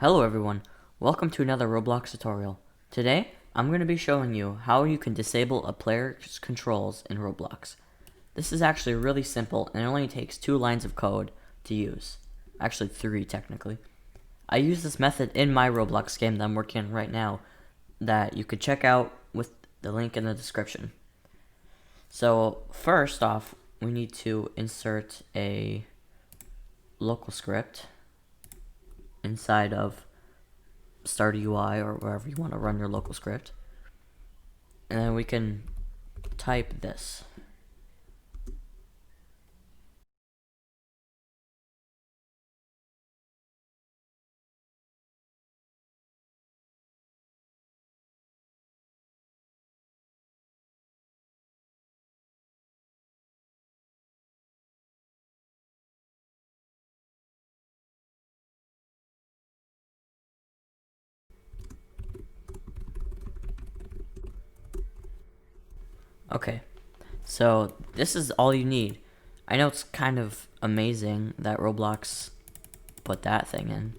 Hello everyone, welcome to another Roblox tutorial. Today, I'm going to be showing you how you can disable a player's controls in Roblox. This is actually really simple and it only takes 2 lines of code to use. Actually 3 technically. I use this method in my Roblox game that I'm working on right now that you could check out with the link in the description. So first off, we need to insert a local script inside of Start UI or wherever you want to run your local script, and then we can type this. Okay, so this is all you need. I know it's kind of amazing that Roblox put that thing in.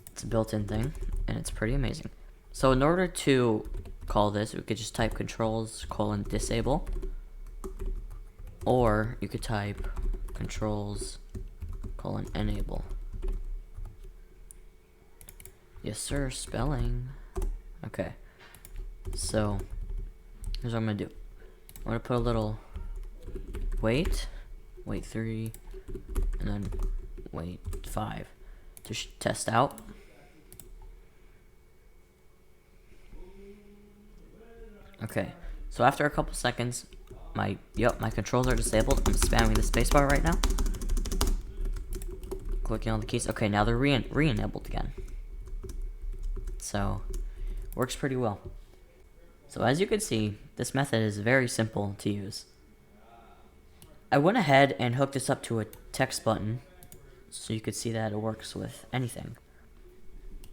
It's a built-in thing, and it's pretty amazing. So in order to call this, we could just type controls:disable, or you could type controls:enable. Yes sir, spelling. Okay, so here's what I'm gonna do. I'm gonna put a little wait 3, and then wait 5 to test out. Okay, so after a couple seconds, my controls are disabled. I'm spamming the spacebar right now, clicking on the keys. Okay, now they're re-enabled again. So works pretty well. So as you can see, this method is very simple to use. I went ahead and hooked this up to a text button so you could see that it works with anything.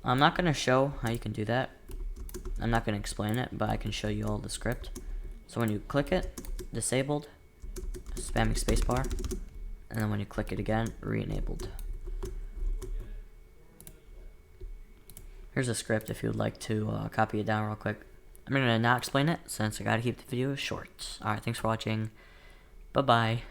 I'm not going to show how you can do that. I'm not going to explain it, but I can show you all the script. So when you click it, disabled, spamming spacebar, and then when you click it again, re-enabled. Here's a script if you would like to copy it down real quick. I'm going to not explain it since I gotta keep the video short. Alright, thanks for watching. Bye-bye.